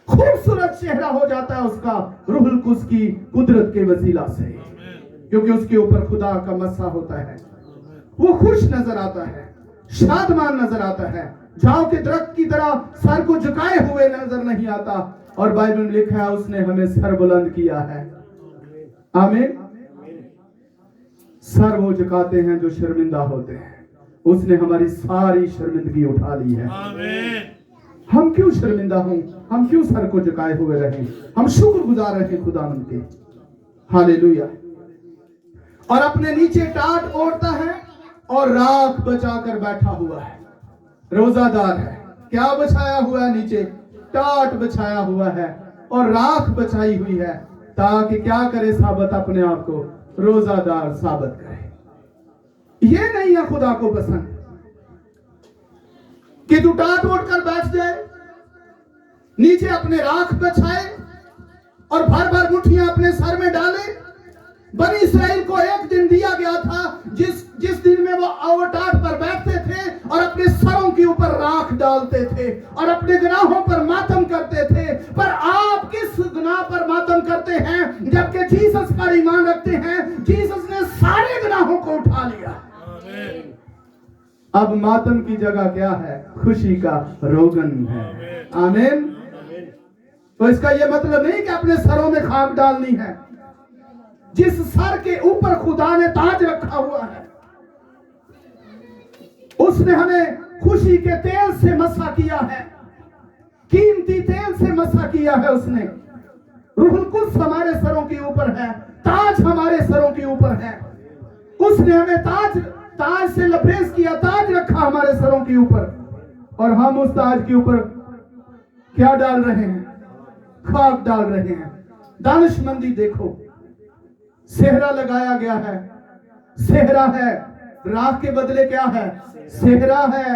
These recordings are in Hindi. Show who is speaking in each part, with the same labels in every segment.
Speaker 1: खूबसूरत चेहरा हो जाता है उसका रूहुल कुद्स की कुदरत के वसीला से, क्योंकि उसके ऊपर खुदा का मस्सा होता है। वो खुश नजर आता है, शादमान नजर आता है, झाव के दरख्त की तरह सर को झुकाए हुए नजर नहीं आता। और बाइबल में लिखा है उसने हमें सर बुलंद किया है। आमीन। सर वो झुकाते हैं जो शर्मिंदा होते हैं। उसने हमारी सारी शर्मिंदगी उठा ली है। हम क्यों शर्मिंदा हों, हम क्यों सर को झुकाए हुए रहें, हम शुक्रगुजार रहें खुदावंद के। हालेलुया। और अपने नीचे टाट ओढ़ता है और राख बचाकर बैठा हुआ है। रोजादार है, क्या बछाया हुआ है नीचे? टाट बछाया हुआ है और राख बछाई हुई है, ताकि क्या करे? साबित अपने आप को रोजादार साबित करे। ये नहीं है खुदा को पसंद कि तू टाट ओढ़ कर बैठ जाए, नीचे अपने राख बछाए और भर भर मुट्ठियां अपने सर में डाले। बनी इस्राएल को एक दिन दिया गया था जिस दिन में वो टाट पर बैठते थे और अपने सरों के ऊपर राख डालते थे और अपने गुनाहों पर मातम करते थे। पर आप किस गुनाह पर मातम करते हैं जबकि जीसस पर ईमान रखते हैं? जीसस ने सारे गुनाहों को उठा लिया। अब मातम की जगह क्या है? खुशी का रोगन है। आमीन। तो इसका यह मतलब नहीं कि अपने सरों में खाक डालनी है। जिस सर के ऊपर खुदा ने ताज रखा हुआ है, उसने हमें खुशी के तेल से मसा किया है, कीमती तेल से मसा किया है उसने। रूहुल कुद्स हमारे सरों के ऊपर है, ताज हमारे सरों के ऊपर है। उसने हमें ताज से लबरेज किया, ताज रखा हमारे सरों के ऊपर। और हम उस ताज के ऊपर क्या डाल रहे हैं? खाक डाल रहे हैं। दानिशमंदी देखो, सेहरा लगाया गया है। सेहरा है, राख के बदले क्या है? सेहरा है।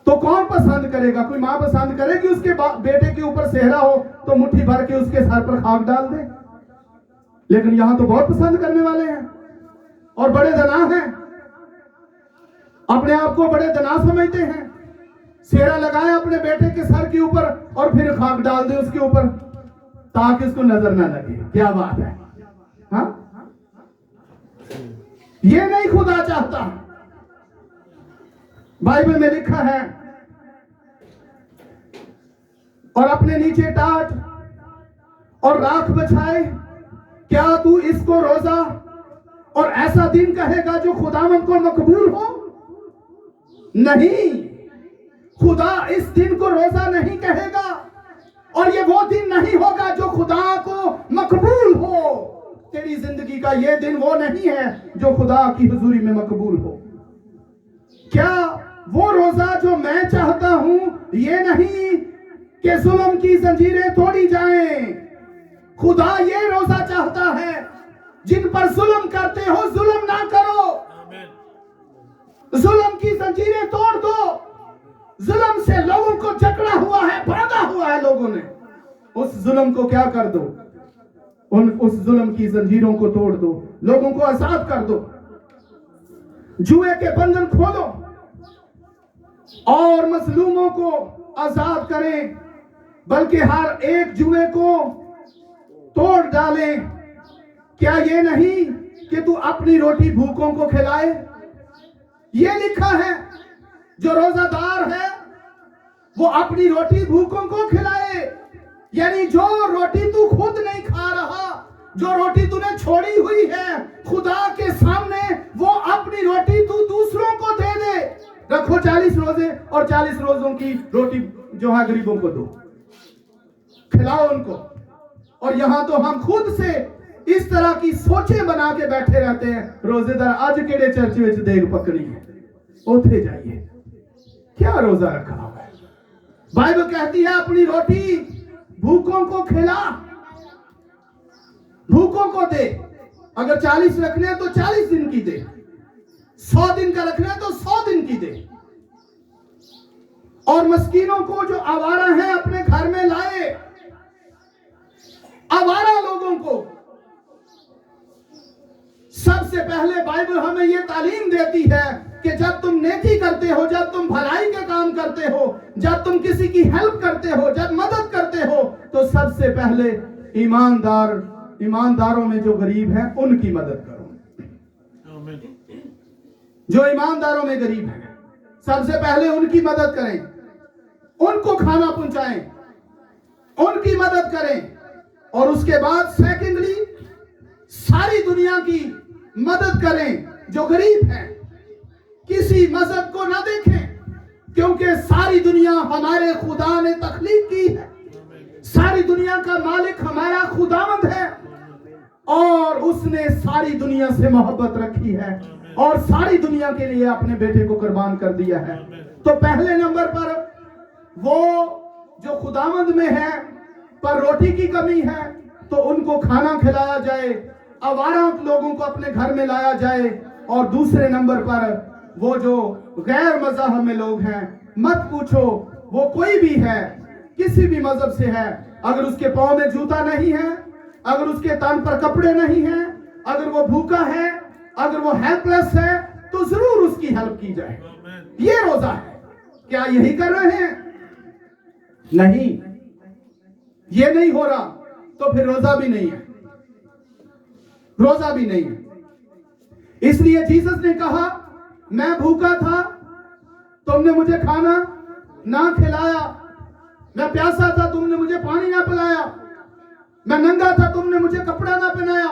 Speaker 1: तो कौन पसंद करेगा? कोई मां पसंद करेगी उसके बेटे के ऊपर सेहरा हो तो मुट्ठी भर के उसके सर पर खाक डाल दे? लेकिन यहां तो बहुत पसंद करने वाले हैं और बड़े दना हैं, अपने आप को बड़े दना समझते हैं। सेहरा लगाया अपने बेटे के सर के ऊपर और फिर खाक डाल दे उसके ऊपर ताकि उसको नजर ना लगे। क्या बात है? हाँ, ये नहीं खुदा चाहता। बाइबल में लिखा है, और अपने नीचे टाट और राख बछाए। क्या तू इसको रोजा और ऐसा दिन कहेगा जो खुदावंद को मकबूल हो? नहीं, खुदा इस दिन को रोजा नहीं कहेगा और ये वो दिन नहीं होगा जो खुदा को मकबूल हो। तेरी जिंदगी का ये दिन वो नहीं है जो खुदा की हुजूरी में मकबूल हो। क्या वो रोजा जो मैं चाहता हूं, ये नहीं कि जुल्म की जंजीरें तोड़ी जाएं। खुदा ये रोजा चाहता है, जिन पर जुल्म करते हो जुल्म ना करो, जुल्म की जंजीरें तोड़ दो। जुल्म से लोगों को जकड़ा हुआ है, बांधा हुआ है लोगों ने, उस जुल्म को क्या कर दो? उस जुल्म की जंजीरों को तोड़ दो, लोगों को आजाद कर दो। जुए के बंधन खोलो और मजलूमों को आजाद करें, बल्कि हर एक जुए को तोड़ डालें। क्या ये नहीं कि तू अपनी रोटी भूखों को खिलाए? ये लिखा है, जो रोजादार है वो अपनी रोटी भूखों को खिलाए। यानी जो रोटी तू खुद नहीं खा रहा, जो रोटी तूने छोड़ी हुई है खुदा के सामने, वो अपनी रोटी तू दूसरों को दे दे। रखो 40 रोजे और 40 रोजों की रोटी जो है गरीबों को दो, खिलाओ उनको। और यहां तो हम खुद से इस तरह की सोचें बना के बैठे रहते हैं। रोजेदार आज केड़े चर्च में देख पकड़ी है, उठे जाइए, क्या रोजा रखा हुआ है? बाइबल कहती है अपनी रोटी भूखों को खिला, भूखों को दे। अगर 40 रखने हैं तो 40 दिन की दे, 100 दिन का रखना है तो 100 दिन की दे। और मस्कीनों को जो आवारा है अपने घर में लाए। आवारा लोगों को सबसे पहले बाइबल हमें यह तालीम देती है कि जब तुम नेकी करते हो, जब तुम भलाई के काम करते हो, जब तुम किसी की हेल्प करते हो, जब मदद करते हो, तो सबसे पहले ईमानदारों में जो गरीब हैं उनकी मदद करो। जो ईमानदारों में गरीब हैं सबसे पहले उनकी मदद करें, उनको खाना पहुंचाएं, उनकी मदद करें, और उसके बाद सेकेंडली सारी दुनिया की मदद करें जो गरीब है। किसी मजहब को ना देखें, क्योंकि सारी दुनिया हमारे खुदा ने तख्लीक की है। सारी दुनिया का मालिक हमारा खुदावंद है और उसने सारी दुनिया से मोहब्बत रखी है और सारी दुनिया के लिए अपने बेटे को कुर्बान कर दिया है। तो पहले नंबर पर वो जो खुदावंद में है पर रोटी की कमी है तो उनको खाना खिलाया जाए, आवारा लोगों को अपने घर में लाया जाए। और दूसरे नंबर पर वो जो गैर मजहब में लोग हैं, मत पूछो वो कोई भी है, किसी भी मजहब से है, अगर उसके पांव में जूता नहीं है, अगर उसके तन पर कपड़े नहीं हैं, अगर वो भूखा है, अगर वो हेल्पलेस है, तो जरूर उसकी हेल्प की जाए। ये रोजा है। क्या यही कर रहे हैं? नहीं, ये नहीं हो रहा तो फिर रोजा भी नहीं है, रोजा भी नहीं है। इसलिए जीसस ने कहा, मैं भूखा था, तुमने मुझे खाना ना खिलाया, मैं प्यासा था, तुमने मुझे पानी ना पिलाया, मैं नंगा था, तुमने मुझे कपड़ा ना पहनाया,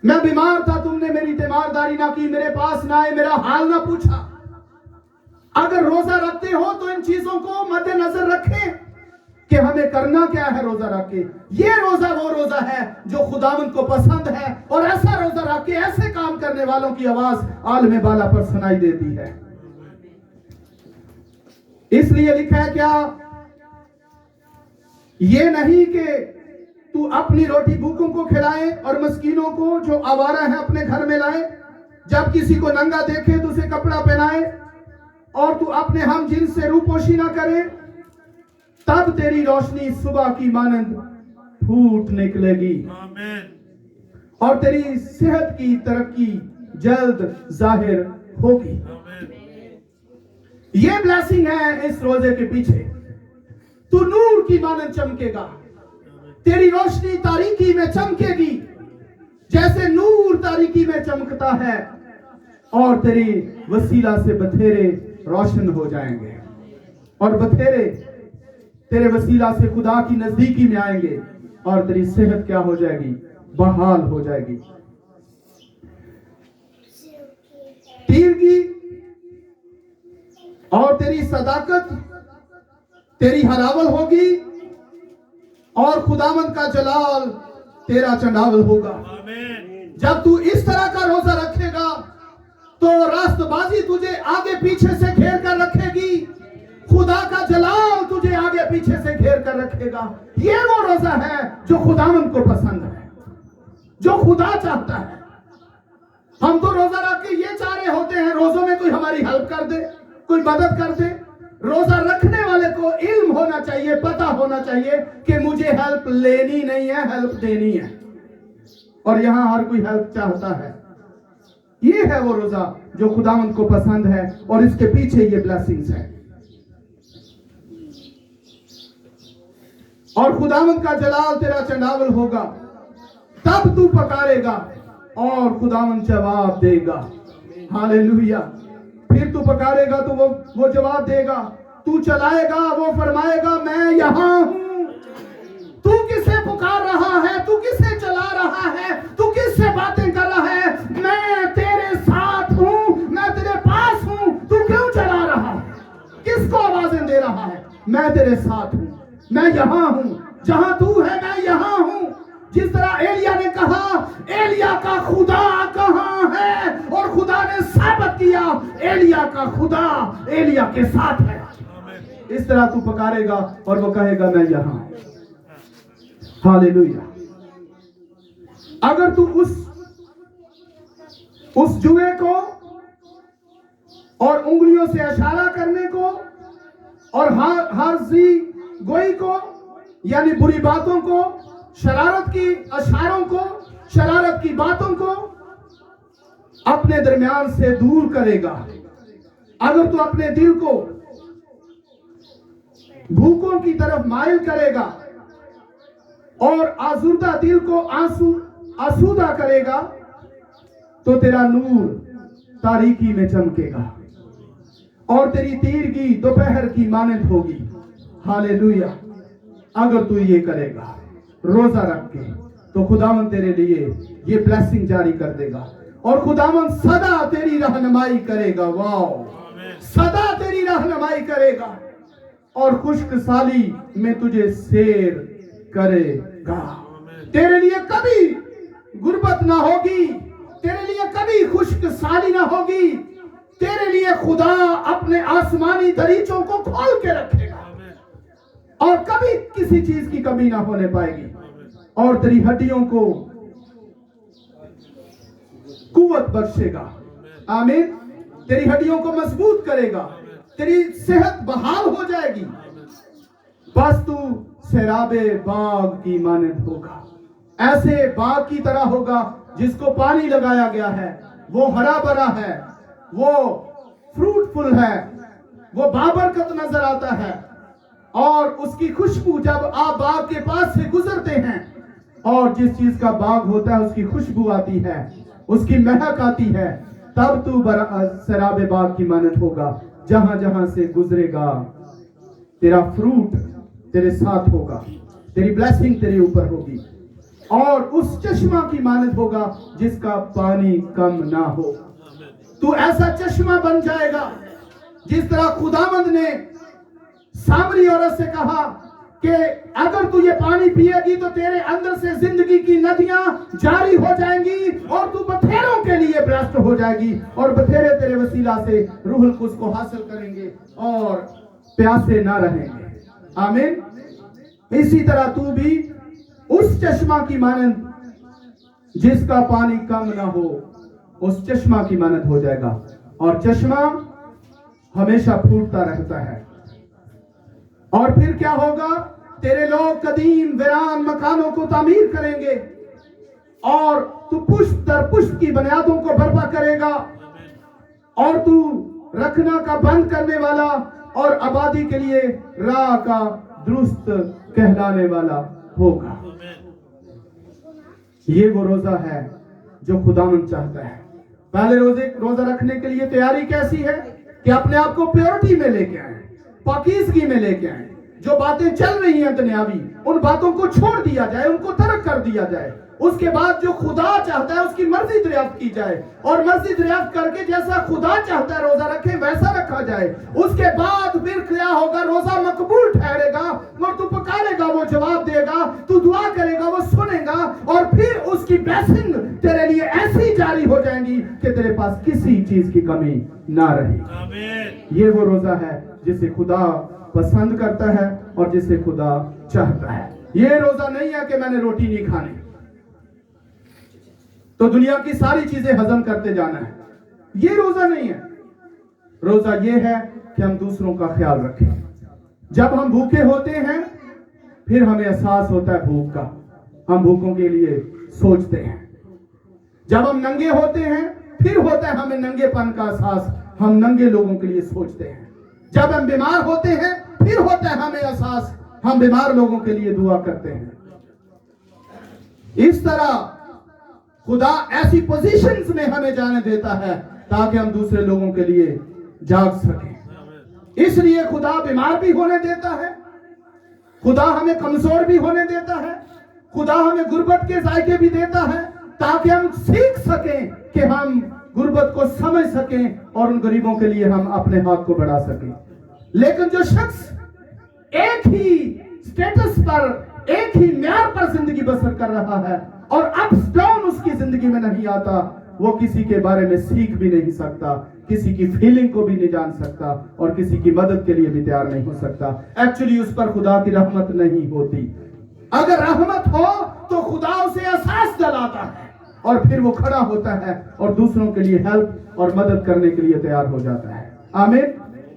Speaker 1: मैं बीमार था, तुमने मेरी तीमारदारी ना की, मेरे पास ना आए, मेरा हाल ना पूछा। अगर रोजा रखते हो तो इन चीजों को मद्देनजर रखें कि हमें करना क्या है रोजा रख के। ये रोजा वो रोजा है जो खुदावंद को पसंद है, और ऐसा रोजा रख के ऐसे काम करने वालों की आवाज आलमे बाला पर सुनाई देती है। इसलिए लिखा है क्या, ये नहीं कि तू अपनी रोटी भूखों को खिलाए और मस्कीनों को जो आवारा है अपने घर में लाए, जब किसी को नंगा देखे तो उसे कपड़ा पहनाए, और तू अपने हम जिन्स से रूपोशी ना करे, तब तेरी रोशनी सुबह की मानंद फूट निकलेगी और तेरी सेहत की तरक्की जल्द जाहिर होगी। ये ब्लेसिंग है इस रोजे के पीछे। तू नूर की मानंद चमकेगा, तेरी रोशनी तारीकी में चमकेगी जैसे नूर तारीकी में चमकता है, और तेरी वसीला से बथेरे रोशन हो जाएंगे, और बथेरे तेरे वसीला से खुदा की नजदीकी में आएंगे, और तेरी सेहत क्या हो जाएगी, बहाल हो जाएगी। तीरगी और तेरी सदाकत तेरी हरावल होगी, और खुदावंद का जलाल तेरा चंडावल होगा। जब तू इस तरह का रोजा रखेगा तो रास्तबाजी तुझे आगे पीछे से घेर कर रखेगी, खुदा का जलाल तुझे आगे पीछे से घेर कर रखेगा। ये वो रोजा है जो खुदावंद को पसंद है, जो खुदा चाहता है। हम तो रोजा रख के ये चाह रहे होते हैं रोजों में कोई हमारी हेल्प कर दे, कोई मदद कर दे। रोजा रखने वाले को इल्म होना चाहिए, पता होना चाहिए कि मुझे हेल्प लेनी नहीं है, हेल्प देनी है, और यहां हर कोई हेल्प चाहता है। ये है वो रोजा जो खुदावंद को पसंद है, और इसके पीछे ये ब्लेसिंग्स है। और खुदावंद का जलाल तेरा चंडावल होगा, तब तू पकारेगा और खुदावंद जवाब देगा। हालेलुया। फिर तू पकारेगा तो वो जवाब देगा, तू चलाएगा वो फरमाएगा मैं यहां हूं। तू किसे पुकार रहा है, तू किसे चला रहा है, तू किससे बातें कर रहा है? मैं तेरे साथ हूं, मैं तेरे पास हूं। तू क्यों चला रहा है, किसको आवाजें दे रहा है? मैं तेरे साथ हूं, मैं यहां हूं, जहां तू है मैं यहां हूं। जिस तरह एलिया ने कहा एलिया का खुदा कहां है, और खुदा ने साबित किया एलिया का खुदा एलिया के साथ है। इस तरह तू पकारेगा और वो कहेगा मैं यहां। हालेलुया। अगर तू उस जुए को और उंगलियों से इशारा करने को और हारजी गोई को यानी बुरी बातों को, शरारत की अशारों को, शरारत की बातों को अपने दरमियान से दूर करेगा। अगर तू अपने दिल को भूखों की तरफ माइल करेगा और आसूदा दिल को आसूदा करेगा, तो तेरा नूर तारीकी में चमकेगा और तेरी तीरगी दोपहर की मानंद होगी। हालेलुया। अगर तू ये करेगा रोजा रख के, तो खुदावंद तेरे लिए ये ब्लेसिंग जारी कर देगा और खुदावंद सदा तेरी रहनुमाई करेगा। वाओ, सदा तेरी रहनुमाई करेगा और खुशकसाली में तुझे सैर करेगा। तेरे लिए कभी गुर्बत ना होगी, तेरे लिए कभी खुशकसाली ना होगी। तेरे लिए खुदा अपने आसमानी दरीचों को खोल के रखेगा और कभी किसी चीज की कमी ना होने पाएगी और तेरी हड्डियों को कुव्वत बख्शेगा। आमीन। तेरी हड्डियों को मजबूत करेगा, तेरी सेहत बहाल हो जाएगी। बस तू सैराबे बाग की मानंद होगा, ऐसे बाग की तरह होगा जिसको पानी लगाया गया है, वो हरा भरा है, वो फ्रूटफुल है, वो बाबरकत नजर आता है और उसकी खुशबू जब आप बाग के पास से गुजरते हैं और जिस चीज का बाग होता है उसकी खुशबू आती है, उसकी महक आती है, तब तू सैराबे बाग की मानंद होगा। जहां जहां से गुजरेगा तेरा फ्रूट तेरे साथ होगा, तेरी ब्लेसिंग तेरे ऊपर होगी और उस चश्मा की मानंद होगा जिसका पानी कम ना हो। तू ऐसा चश्मा बन जाएगा जिस तरह खुदावंद ने सामरी औरत से कहा कि अगर तू ये पानी पिएगी तो तेरे अंदर से जिंदगी की नदियां जारी हो जाएंगी और तू बथेरों के लिए ब्लेस्ड हो जाएगी और बथेरे तेरे वसीला से रूहुल कुद्स को हासिल करेंगे और प्यासे ना रहेंगे। आमीन। इसी तरह तू भी उस चश्मा की मानंद जिसका पानी कम ना हो, उस चश्मा की मानंद हो जाएगा और चश्मा हमेशा फूटता रहता है। और फिर क्या होगा? तेरे लोग कदीम वीरान मकानों को तामीर करेंगे और तू पुष्प दर पुष्प की बुनियादों को बर्पा करेगा और तू रखना का बंद करने वाला और आबादी के लिए राह का दुरुस्त कहलाने वाला होगा। ये वो रोजा है जो खुदावंद चाहता है। पहले रोजा रखने के लिए तैयारी कैसी है कि अपने आप को प्योरिटी में लेके आए, पाकीज़गी में लेके आए। जो बातें चल रही हैं दुनियावी, उन बातों को छोड़ दिया जाए, उनको तर्क कर दिया जाए। उसके बाद जो खुदा चाहता है उसकी मर्जी दरियाफ्त की जाए और मर्जी दरियाफ्त करके जैसा खुदा चाहता है रोजा रखे वैसा रखा जाए। उसके बाद फिर क्या होगा? रोजा मकबूल ठहरेगा और तू पुकारेगा वो जवाब देगा, तू दुआ करेगा वो सुनेगा और फिर उसकी ब्लेसिंग तेरे लिए ऐसी जारी हो जाएंगी कि तेरे पास किसी चीज की कमी ना रहे। ये वो रोजा है जिसे खुदा पसंद करता है और जिसे खुदा चाहता है। ये रोजा नहीं है कि मैंने रोटी नहीं खानी तो दुनिया की सारी चीजें हजम करते जाना है। ये रोजा नहीं है। रोजा ये है कि हम दूसरों का ख्याल रखें। जब हम भूखे होते हैं फिर हमें एहसास होता है भूख का, हम भूखों के लिए सोचते हैं। जब हम नंगे होते हैं फिर होता है हमें नंगेपन का एहसास, हम नंगे लोगों के लिए सोचते हैं। जब हम बीमार होते हैं फिर होता है हमें एहसास, हम बीमार लोगों के लिए दुआ करते हैं। इस तरह खुदा ऐसी पोजीशंस में हमें जाने देता है ताकि हम दूसरे लोगों के लिए जाग सकें। इसलिए खुदा बीमार भी होने देता है, खुदा हमें कमजोर भी होने देता है, खुदा हमें गुर्बत के जायके भी देता है ताकि हम सीख सकें कि हम गुर्बत को समझ सकें और उन गरीबों के लिए हम अपने हाथ को बढ़ा सकें। लेकिन जो शख्स एक ही स्टेटस पर, एक ही म्यार पर जिंदगी बसर कर रहा है और अप्स डाउन उसकी जिंदगी में नहीं आता, वो किसी के बारे में सीख भी नहीं सकता, किसी की फीलिंग को भी नहीं जान सकता और किसी की मदद के लिए भी तैयार नहीं हो सकता। एक्चुअली उस पर खुदा की रहमत नहीं होती। अगर रहमत हो तो खुदा उसे एहसास दिलाता है और फिर वो खड़ा होता है और दूसरों के लिए हेल्प और मदद करने के लिए तैयार हो जाता है। आमीन।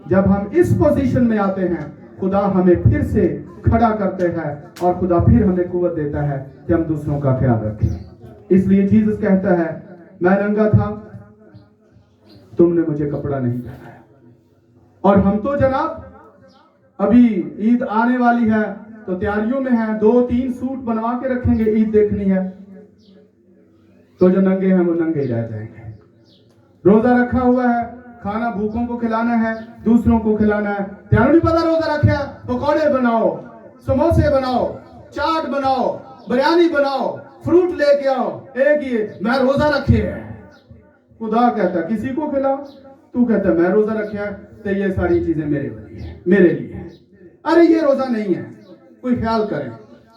Speaker 1: जब हम इस पोजीशन में आते हैं खुदा हमें फिर से खड़ा करते हैं और खुदा फिर हमें कुव्वत देता है कि हम दूसरों का ख्याल रखें। इसलिए जीसस कहता है, मैं नंगा था तुमने मुझे कपड़ा नहीं पहनाया। और हम तो जनाब अभी ईद आने वाली है तो तैयारियों में है, 2-3 सूट बनवा के रखेंगे, ईद देखनी है। तो जो नंगे हैं वो नंगे रह जाएंगे। रोजा रखा हुआ है, खाना भूखों को खिलाना है, दूसरों को खिलाना है। त्यानू नहीं पता रोजा रखा, पकौड़े बनाओ, समोसे बनाओ, चाट बनाओ, बिरयानी बनाओ, फ्रूट लेके आओ, एक ये मैं रोजा रखे है। खुदा कहता किसी को खिलाओ, तू कहता मैं रोजा रखा है, तो ये सारी चीजें मेरे लिए है, मेरे लिए है। अरे ये रोजा नहीं है। कोई ख्याल करें,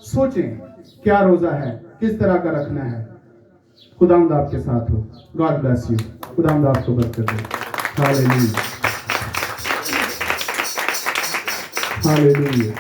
Speaker 1: सोचें क्या रोजा है, किस तरह का रखना है। खुदावंद आपके साथ हो। God bless you. खुदावंद आपको बरकत दे। Hallelujah, hallelujah.